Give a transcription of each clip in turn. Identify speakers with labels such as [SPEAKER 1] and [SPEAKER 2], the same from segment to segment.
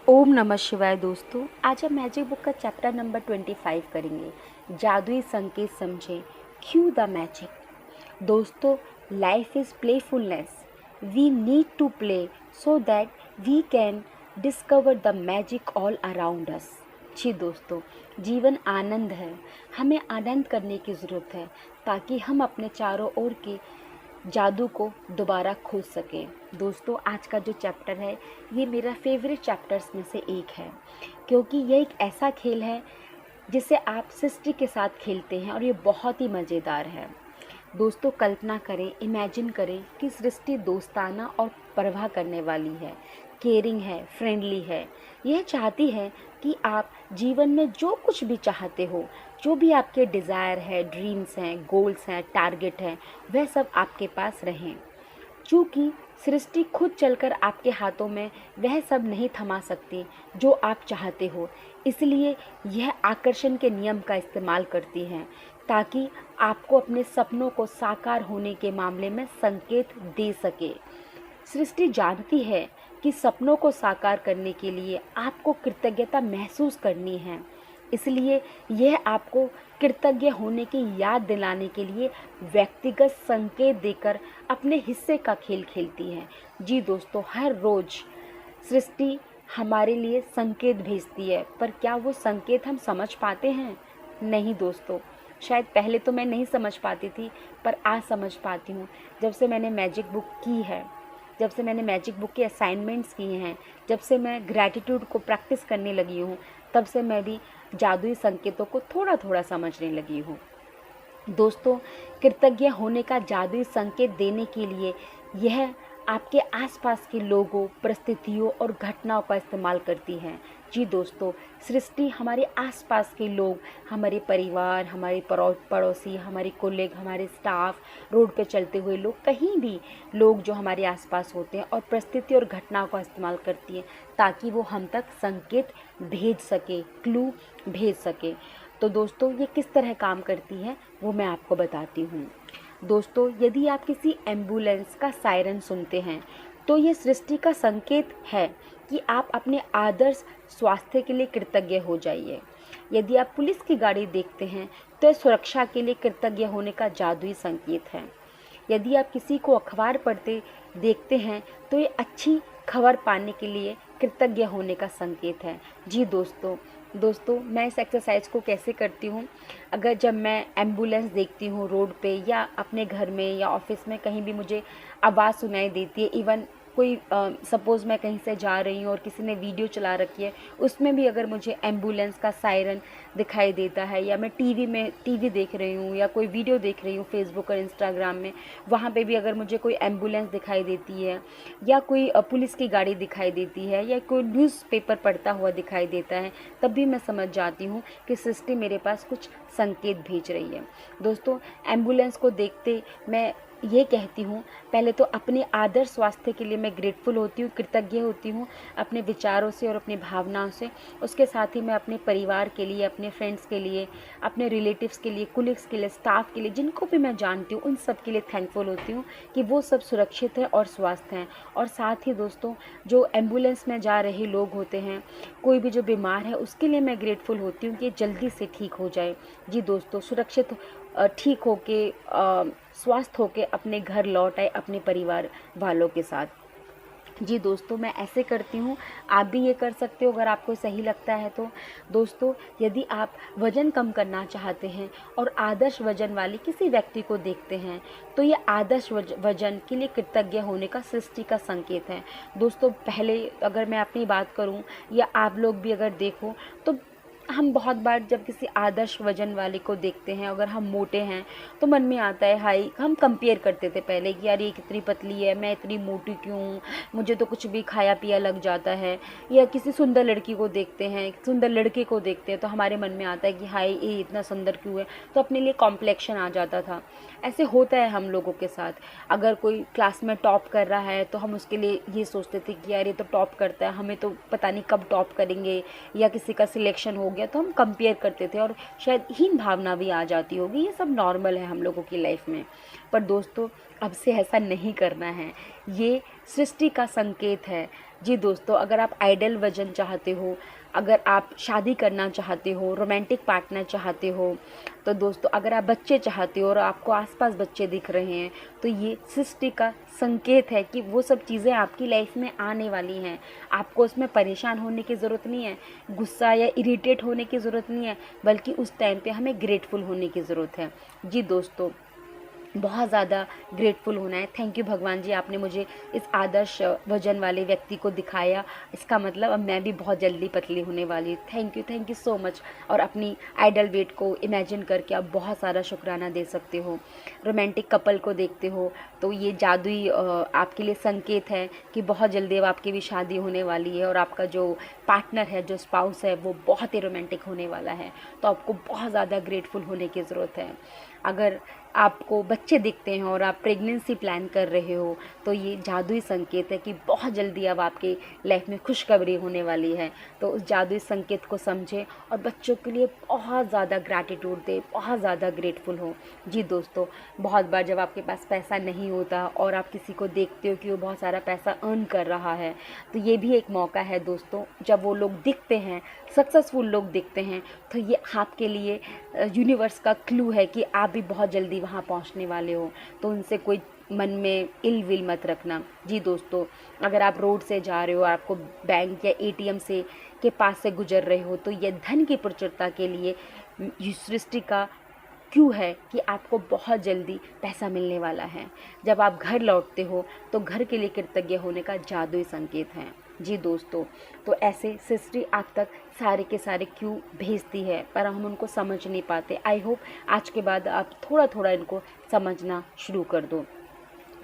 [SPEAKER 1] ओम नमः शिवाय। दोस्तों, आज हम मैजिक बुक का चैप्टर नंबर 25 करेंगे। जादुई संकेत समझें, क्यू द मैजिक। दोस्तों, life is playfulness. We need to play so that we can discover the magic all around us. जी दोस्तों, जीवन आनंद है। हमें आनंद करने की ज़रूरत है ताकि हम अपने चारों ओर के जादू को दोबारा खोज सकें। दोस्तों, आज का जो चैप्टर है ये मेरा फेवरेट चैप्टर्स में से एक है, क्योंकि ये एक ऐसा खेल है जिसे आप सृष्टि के साथ खेलते हैं और ये बहुत ही मज़ेदार है। दोस्तों, कल्पना करें, इमेजिन करें कि सृष्टि दोस्ताना और परवाह करने वाली है, केयरिंग है, फ्रेंडली है। यह चाहती है कि आप जीवन में जो कुछ भी चाहते हो, जो भी आपके डिज़ायर है, ड्रीम्स हैं, गोल्स हैं, टारगेट हैं, वह सब आपके पास रहें। चूँकि सृष्टि खुद चलकर आपके हाथों में वह सब नहीं थमा सकती जो आप चाहते हो, इसलिए यह आकर्षण के नियम का इस्तेमाल करती है ताकि आपको अपने सपनों को साकार होने के मामले में संकेत दे सके। सृष्टि जानती है कि सपनों को साकार करने के लिए आपको कृतज्ञता महसूस करनी है, इसलिए यह आपको कृतज्ञ होने की याद दिलाने के लिए व्यक्तिगत संकेत देकर अपने हिस्से का खेल खेलती है। जी दोस्तों, हर रोज़ सृष्टि हमारे लिए संकेत भेजती है, पर क्या वो संकेत हम समझ पाते हैं? नहीं दोस्तों, शायद पहले तो मैं नहीं समझ पाती थी, पर आज समझ पाती हूँ। जब से मैंने मैजिक बुक की है, जब से मैंने मैजिक बुक के असाइनमेंट्स किए हैं, जब से मैं ग्रैटिट्यूड को प्रैक्टिस करने लगी हूँ, तब से मैं भी जादुई संकेतों को थोड़ा थोड़ा समझने लगी हूँ। दोस्तों, कृतज्ञ होने का जादुई संकेत देने के लिए यह आपके आसपास के लोगों, परिस्थितियों और घटनाओं का इस्तेमाल करती है। जी दोस्तों, सृष्टि हमारे आसपास के लोग, हमारे परिवार, हमारे पड़ोसी, हमारे कोलीग, हमारे स्टाफ, रोड पे चलते हुए लोग, कहीं भी लोग जो हमारे आसपास होते हैं, और परिस्थिति और घटनाओं का इस्तेमाल करती है ताकि वो हम तक संकेत भेज सके, क्लू भेज सके। तो दोस्तों, ये किस तरह काम करती है वो मैं आपको बताती हूँ। दोस्तों, यदि आप किसी एम्बुलेंस का सायरन सुनते हैं तो ये सृष्टि का संकेत है कि आप अपने आदर्श स्वास्थ्य के लिए कृतज्ञ हो जाइए। यदि आप पुलिस की गाड़ी देखते हैं तो यह सुरक्षा के लिए कृतज्ञ होने का जादुई संकेत है। यदि आप किसी को अखबार पढ़ते देखते हैं तो ये अच्छी खबर पाने के लिए कृतज्ञ होने का संकेत है। जी दोस्तों, मैं इस एक्सरसाइज को कैसे करती हूँ? अगर जब मैं एम्बुलेंस देखती हूँ रोड पे, या अपने घर में या ऑफिस में, कहीं भी मुझे आवाज़ सुनाई देती है, इवन कोई सपोज़ मैं कहीं से जा रही हूँ और किसी ने वीडियो चला रखी है, उसमें भी अगर मुझे एम्बुलेंस का सायरन दिखाई देता है, या मैं टीवी देख रही हूँ या कोई वीडियो देख रही हूँ फेसबुक और इंस्टाग्राम में, वहाँ पे भी अगर मुझे कोई एम्बुलेंस दिखाई देती है, या कोई पुलिस की गाड़ी दिखाई देती है, या कोई न्यूज़पेपर पढ़ता हुआ दिखाई देता है, तब भी मैं समझ जाती हूँ कि सृष्टि मेरे पास कुछ संकेत भेज रही है। दोस्तों, एम्बुलेंस को देखते मैं ये कहती हूँ, पहले तो अपने आदर्श स्वास्थ्य के लिए मैं ग्रेटफुल होती हूँ, कृतज्ञ होती हूँ अपने विचारों से और अपनी भावनाओं से। उसके साथ ही मैं अपने परिवार के लिए, अपने फ्रेंड्स के लिए, अपने रिलेटिव्स के लिए, कुलीग्स के लिए, स्टाफ के लिए, जिनको भी मैं जानती हूँ, उन सब के लिए थैंकफुल होती हूँ कि वो सब सुरक्षित हैं और स्वस्थ हैं। और साथ ही दोस्तों, जो एम्बुलेंस में जा रहे लोग होते हैं, कोई भी जो बीमार है, उसके लिए मैं ग्रेटफुल होती हूँ कि जल्दी से ठीक हो जाए। जी दोस्तों, सुरक्षित ठीक होके, स्वस्थ होके अपने घर लौट आए अपने परिवार वालों के साथ। जी दोस्तों, मैं ऐसे करती हूँ, आप भी ये कर सकते हो अगर आपको सही लगता है तो। दोस्तों, यदि आप वज़न कम करना चाहते हैं और आदर्श वज़न वाले किसी व्यक्ति को देखते हैं तो ये आदर्श वज़न के लिए कृतज्ञ होने का सृष्टि का संकेत है। दोस्तों, पहले अगर मैं अपनी बात करूँ, या आप लोग भी अगर देखो, तो हम बहुत बार जब किसी आदर्श वजन वाले को देखते हैं, अगर हम मोटे हैं तो मन में आता है, हाई, हम कंपेयर करते थे पहले कि यार ये कितनी पतली है, मैं इतनी मोटी क्यों हूँ, मुझे तो कुछ भी खाया पिया लग जाता है। या किसी सुंदर लड़की को देखते हैं, सुंदर लड़के को देखते हैं, तो हमारे मन में आता है कि हाय, ये इतना सुंदर क्यों है, तो अपने लिए कॉम्प्लेक्शन आ जाता था। ऐसे होता है हम लोगों के साथ। अगर कोई क्लास में टॉप कर रहा है तो हम उसके लिए ये सोचते थे कि यार ये तो टॉप करता है, हमें तो पता नहीं कब टॉप करेंगे, या किसी का सिलेक्शन हो गया तो हम कंपेयर करते थे, और शायद हीन भावना भी आ जाती होगी। ये सब नॉर्मल है हम लोगों की लाइफ में। पर दोस्तों, अब से ऐसा नहीं करना है। ये सृष्टि का संकेत है। जी दोस्तों, अगर आप आइडल वजन चाहते हो, अगर आप शादी करना चाहते हो, रोमांटिक पार्टनर चाहते हो, तो दोस्तों अगर आप बच्चे चाहते हो और आपको आसपास बच्चे दिख रहे हैं, तो ये सृष्टि का संकेत है कि वो सब चीज़ें आपकी लाइफ में आने वाली हैं। आपको उसमें परेशान होने की ज़रूरत नहीं है, गुस्सा या इरिटेट होने की ज़रूरत नहीं है, बल्कि उस टाइम पे हमें ग्रेटफुल होने की ज़रूरत है। जी दोस्तों, बहुत ज़्यादा ग्रेटफुल होना है। थैंक यू भगवान जी, आपने मुझे इस आदर्श वजन वाले व्यक्ति को दिखाया। इसका मतलब अब मैं भी बहुत जल्दी पतली होने वाली हूँ। Thank you so much. और अपनी आइडल वेट को इमेजिन करके आप बहुत सारा शुक्राना दे सकते हो। रोमांटिक कपल को देखते हो तो ये जादुई आपके लिए संकेत है कि बहुत जल्दी अब आपकी भी शादी होने वाली है और आपका जो पार्टनर है, जो स्पाउस है, वो बहुत ही रोमांटिक होने वाला है। तो आपको बहुत ज़्यादा ग्रेटफुल होने की ज़रूरत है। अगर आपको बच्चे दिखते हैं और आप प्रेगनेंसी प्लान कर रहे हो, तो ये जादुई संकेत है कि बहुत जल्दी अब आपके लाइफ में खुशखबरी होने वाली है। तो उस जादुई संकेत को समझें और बच्चों के लिए बहुत ज़्यादा ग्रैटिट्यूड दें, बहुत ज़्यादा ग्रेटफुल हो। जी दोस्तों, बहुत बार जब आपके पास पैसा नहीं होता और आप किसी को देखते हो कि वो बहुत सारा पैसा अर्न कर रहा है, तो ये भी एक मौका है दोस्तों। जब वो लोग दिखते हैं, सक्सेसफुल लोग दिखते हैं, तो ये आपके लिए यूनिवर्स का क्लू है कि आप भी बहुत जल्दी वहाँ पहुँचने वाले हो। तो उनसे कोई मन में इल विल मत रखना। जी दोस्तों, अगर आप रोड से जा रहे हो, आपको बैंक या एटीएम से के पास से गुजर रहे हो, तो ये धन की प्रचुरता के लिए सृष्टि का क्यों है कि आपको बहुत जल्दी पैसा मिलने वाला है। जब आप घर लौटते हो तो घर के लिए कृतज्ञ होने का जादुई संकेत है। जी दोस्तों, तो ऐसे सृष्टि आप तक सारे के सारे क्यों भेजती है, पर हम उनको समझ नहीं पाते। आई होप आज के बाद आप थोड़ा थोड़ा इनको समझना शुरू कर दो।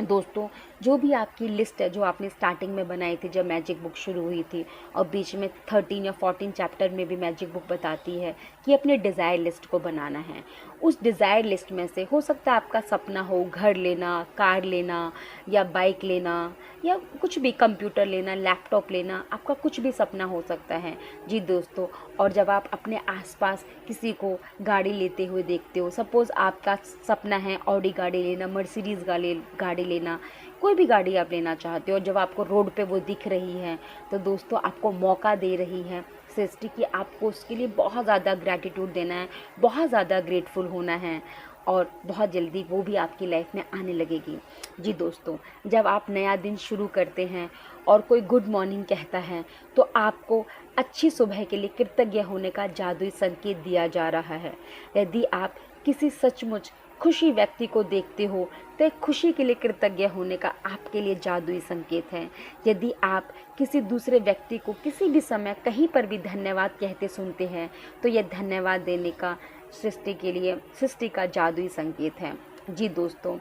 [SPEAKER 1] दोस्तों, जो भी आपकी लिस्ट है जो आपने स्टार्टिंग में बनाई थी जब मैजिक बुक शुरू हुई थी, और बीच में 13 या 14 चैप्टर में भी मैजिक बुक बताती है कि अपने डिज़ायर लिस्ट को बनाना है। उस डिज़ायर लिस्ट में से हो सकता है आपका सपना हो घर लेना, कार लेना, या बाइक लेना, या कुछ भी, कंप्यूटर लेना, लैपटॉप लेना, आपका कुछ भी सपना हो सकता है। जी दोस्तों, और जब आप अपने आसपास किसी को गाड़ी लेते हुए देखते हो, सपोज़ आपका सपना है ऑडी गाड़ी लेना, मर्सिडीज़ गाड़ी लेना, कोई भी गाड़ी आप लेना चाहते हो, और जब आपको रोड पे वो दिख रही है, तो दोस्तों आपको मौका दे रही है सृष्टि कि आपको उसके लिए बहुत ज़्यादा ग्रैटिट्यूड देना है, बहुत ज़्यादा ग्रेटफुल होना है, और बहुत जल्दी वो भी आपकी लाइफ में आने लगेगी। जी दोस्तों, जब आप नया दिन शुरू करते हैं और कोई गुड मॉर्निंग कहता है, तो आपको अच्छी सुबह के लिए कृतज्ञ होने का जादुई संकेत दिया जा रहा है। यदि आप किसी सचमुच खुशी व्यक्ति को देखते हो, तो एक खुशी के लिए कृतज्ञ होने का आपके लिए जादुई संकेत है। यदि आप किसी दूसरे व्यक्ति को किसी भी समय कहीं पर भी धन्यवाद कहते सुनते हैं, तो यह धन्यवाद देने का सृष्टि का जादुई संकेत है। जी दोस्तों,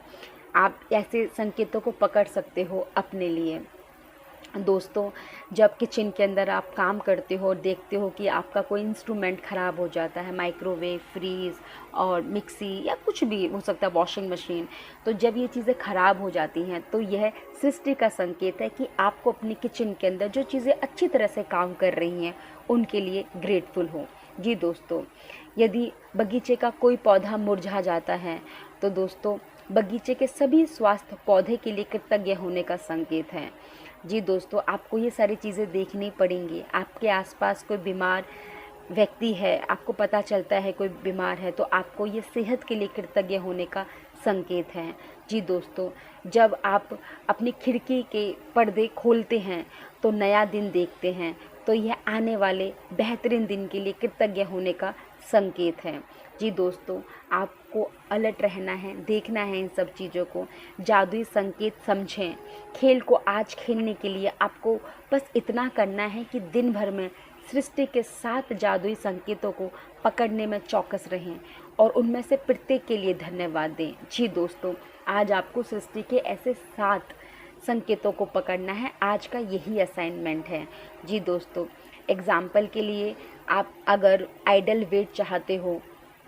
[SPEAKER 1] आप ऐसे संकेतों को पकड़ सकते हो अपने लिए। दोस्तों, जब किचन के अंदर आप काम करते हो और देखते हो कि आपका कोई इंस्ट्रूमेंट ख़राब हो जाता है, माइक्रोवेव, फ्रीज़ और मिक्सी या कुछ भी हो सकता है, वॉशिंग मशीन, तो जब ये चीज़ें ख़राब हो जाती हैं, तो यह सृष्टि का संकेत है कि आपको अपनी किचन के अंदर जो चीज़ें अच्छी तरह से काम कर रही हैं उनके लिए ग्रेटफुल हो। जी दोस्तों, यदि बगीचे का कोई पौधा मुरझा जाता है, तो दोस्तों बगीचे के सभी स्वास्थ्य पौधे के लिए कृतज्ञ होने का संकेत है। जी दोस्तों, आपको ये सारी चीज़ें देखनी पड़ेंगी। आपके आसपास कोई बीमार व्यक्ति है, आपको पता चलता है कोई बीमार है, तो आपको ये सेहत के लिए कृतज्ञ होने का संकेत है। जी दोस्तों, जब आप अपनी खिड़की के पर्दे खोलते हैं तो नया दिन देखते हैं, तो यह आने वाले बेहतरीन दिन के लिए कृतज्ञ होने का संकेत है। जी दोस्तों, आपको अलर्ट रहना है, देखना है इन सब चीज़ों को, जादुई संकेत समझें। खेल को आज खेलने के लिए आपको बस इतना करना है कि दिन भर में सृष्टि के 7 जादुई संकेतों को पकड़ने में चौकस रहें और उनमें से प्रत्येक के लिए धन्यवाद दें। जी दोस्तों, आज आपको सृष्टि के ऐसे 7 संकेतों को पकड़ना है, आज का यही असाइनमेंट है। जी दोस्तों, एग्ज़ाम्पल के लिए, आप अगर आइडल वेट चाहते हो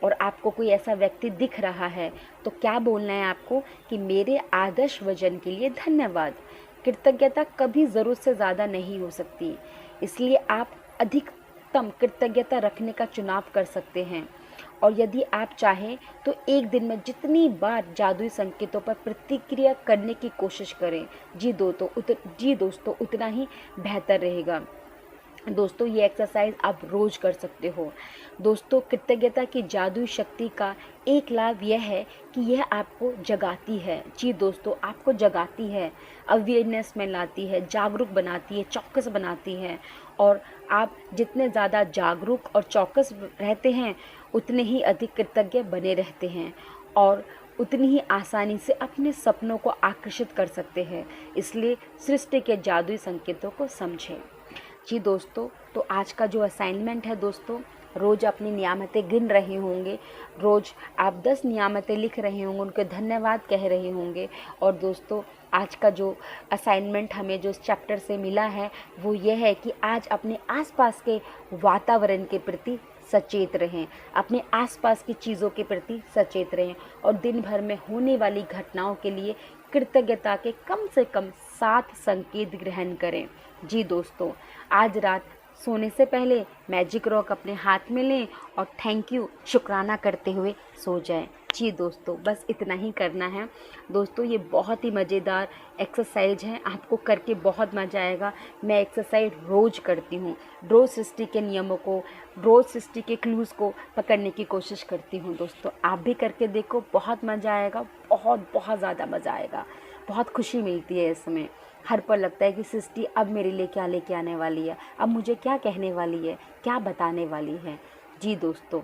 [SPEAKER 1] और आपको कोई ऐसा व्यक्ति दिख रहा है, तो क्या बोलना है आपको कि मेरे आदर्श वजन के लिए धन्यवाद। कृतज्ञता कभी ज़रूरत से ज़्यादा नहीं हो सकती, इसलिए आप अधिकतम कृतज्ञता रखने का चुनाव कर सकते हैं। और यदि आप चाहें तो एक दिन में जितनी बार जादुई संकेतों पर प्रतिक्रिया करने की कोशिश करें, जी दोस्तों उतना ही बेहतर रहेगा। दोस्तों ये एक्सरसाइज आप रोज़ कर सकते हो। दोस्तों कृतज्ञता की जादुई शक्ति का एक लाभ यह है कि यह आपको जगाती है। जी दोस्तों, आपको जगाती है, अवेयरनेस में लाती है, जागरूक बनाती है, चौकस बनाती है। और आप जितने ज़्यादा जागरूक और चौकस रहते हैं उतने ही अधिक कृतज्ञ बने रहते हैं और उतनी ही आसानी से अपने सपनों को आकर्षित कर सकते हैं। इसलिए सृष्टि के जादुई संकेतों को समझें। जी दोस्तों, तो आज का जो असाइनमेंट है दोस्तों, रोज़ अपनी नियामतें गिन रहे होंगे, रोज़ आप 10 नियामतें लिख रहे होंगे, उनके धन्यवाद कह रहे होंगे। और दोस्तों आज का जो असाइनमेंट हमें जो इस चैप्टर से मिला है वो ये है कि आज अपने आसपास के वातावरण के प्रति सचेत रहें, अपने आसपास की चीज़ों के प्रति सचेत रहें और दिन भर में होने वाली घटनाओं के लिए कृतज्ञता के कम से कम 7 संकेत ग्रहण करें। जी दोस्तों, आज रात सोने से पहले मैजिक रॉक अपने हाथ में लें और थैंक यू शुक्राना करते हुए सो जाएं। जी दोस्तों, बस इतना ही करना है। दोस्तों ये बहुत ही मज़ेदार एक्सरसाइज है, आपको करके बहुत मज़ा आएगा। मैं एक्सरसाइज रोज़ करती हूँ, रोज़ सृष्टि के नियमों को, रोज़ सृष्टि के क्लूज़ को पकड़ने की कोशिश करती हूँ। दोस्तों आप भी करके देखो, बहुत मज़ा आएगा, बहुत ज़्यादा मज़ा आएगा। बहुत खुशी मिलती है इसमें। हर पल लगता है कि सृष्टि अब मेरे लिए क्या लेके आने वाली है, अब मुझे क्या कहने वाली है, क्या बताने वाली है। जी दोस्तों,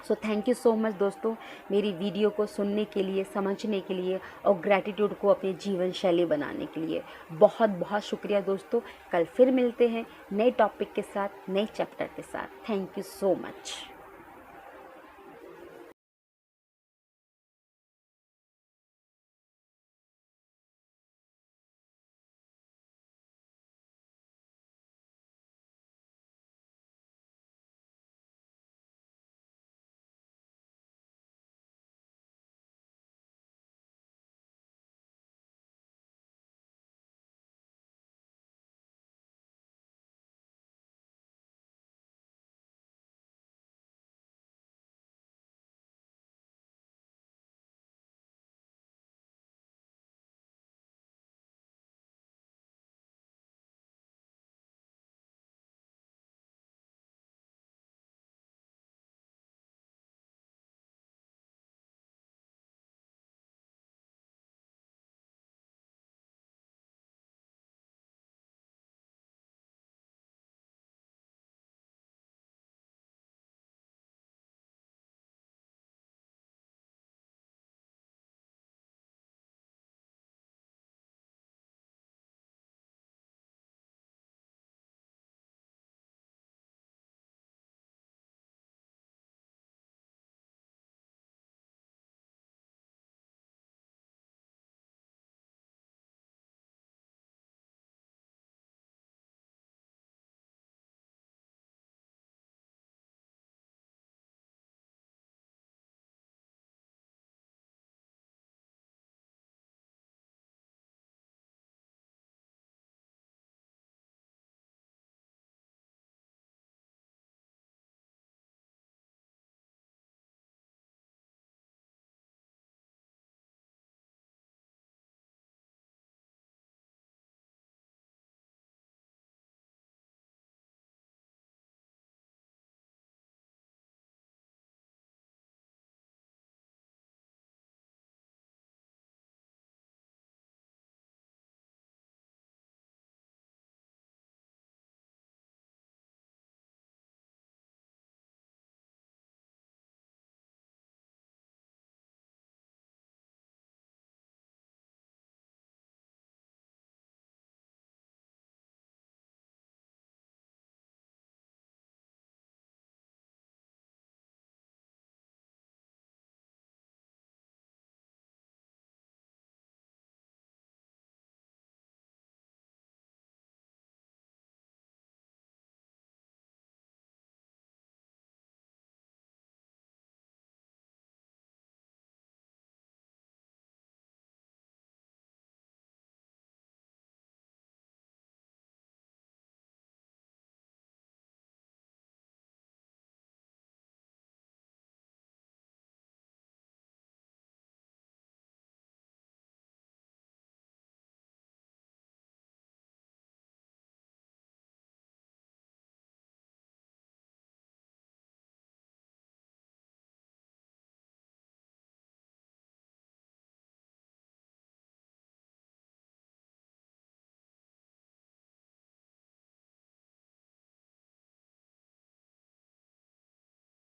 [SPEAKER 1] so thank you so much दोस्तों, मेरी वीडियो को सुनने के लिए, समझने के लिए और ग्रैटिट्यूड को अपनी जीवन शैली बनाने के लिए बहुत बहुत शुक्रिया दोस्तों। कल फिर मिलते हैं नए टॉपिक के साथ, नए चैप्टर के साथ। Thank you so much.